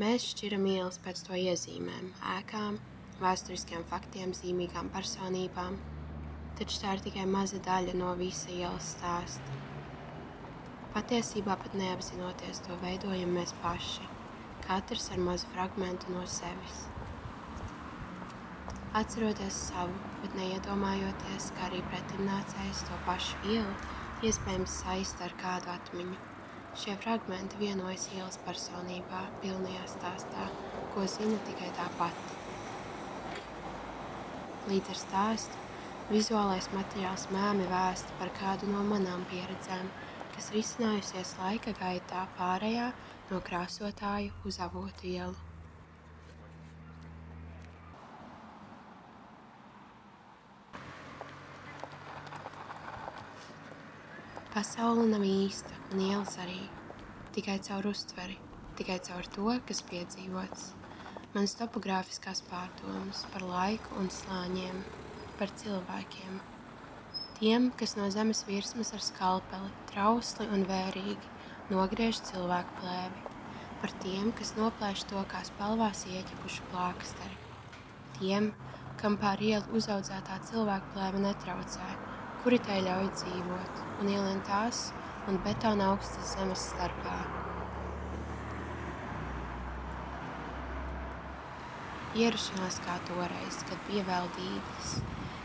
Mēs šķiram ielas pēc to iezīmēm, ēkām, vēsturiskiem faktiem, zīmīgām personībām, taču tā ir tikai maza daļa no visa ielas stāsta. Patiesībā pat neapzinoties to veidojam mēs paši, katrs ar mazu fragmentu no sevis. Atceroties savu, bet neiedomājoties, kā arī pretimnācējs to pašu ielu, iespējams saista ar kādu atmiņu. Šie fragmenti vienojas ielas personībā, pilnajā stāstā, ko zina tikai tā pati. Līdz ar stāstu, vizuālais materiāls mēmi vēsta par kādu no manām pieredzēm, kas risinājusies laika gaitā pārējā no krāsotāju uz Avotu ielu. Pasaule nav īsta, un ielas arī. Tikai caur uztveri, tikai caur to, kas piedzīvots. Manas topogrāfiskās pārdomas par laiku un slāņiem, par cilvēkiem. Tiem, kas no zemes virsmas ar skalpeli, trausli un vērīgi nogriež cilvēku plēvi. Par tiem, kas noplēš to kā spalvās ieķepušu plāksteri. Tiem, kam pār ielu uzaudzētā cilvēku plēve netraucē, kuri tai ļauj dzīvot un ielien tās un betona augstas zemes starpā. Ierašanās kā toreiz, kad bija vēl dīglis,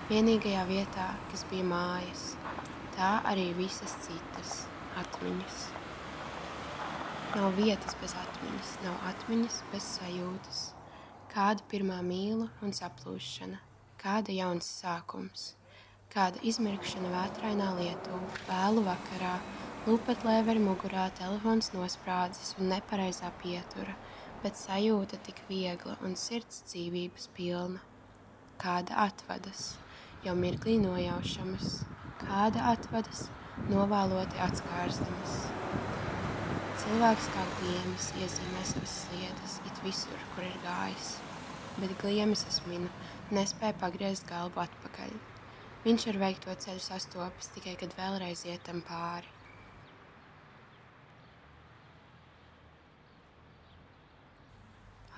vienīgajā vietā, kas bija mājas, tā arī visas citas atmiņas. Nav vietas bez atmiņas, nav atmiņas bez sajūtas. Kāda pirmā mīla un saplūšana, kāda jauns sākums. Kāda izmirkšana vētrainā lietū, vēlu vakarā, lupetlēveri mugurā, telefons nosprādzis un nepareizā pietura, bet sajūta tik viegla un sirds dzīvības pilna. Kāda atvadas, jau mirklī nojaušamas, kāda atvadas, novēloti atskārsdamas. Cilvēks kā gliemis iezīmē savas sliedas it visur, kur ir gājis, bet gliemis, es minu, nespēja pagriezt galvu atpakaļ. Viņš ar veikto ceļu sastopas tikai, kad vēlreiz ietam pāri.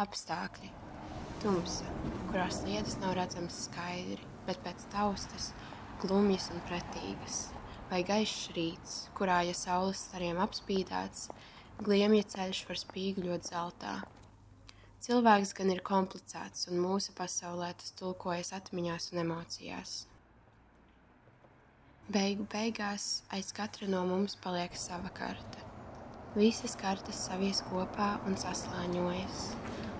Apstākļi. Tumsa, kurā sliedas nav redzamas skaidri, bet pēc taustas, glumjas un pretīgas. Vai gaišs rīts, kurā, ja saules stariem apspīdēts, gliemja ceļš var spīguļot zeltā. Cilvēks gan ir komplicēts, un mūsu pasaulē tas tulkojas atmiņās un emocijās. Beigu beigās aiz katra no mums paliek sava karte. Visas kartes savies kopā un saslāņojas,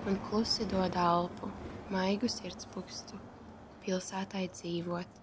un klusi dod elpu, maigu sirdspukstu, pilsētai dzīvot.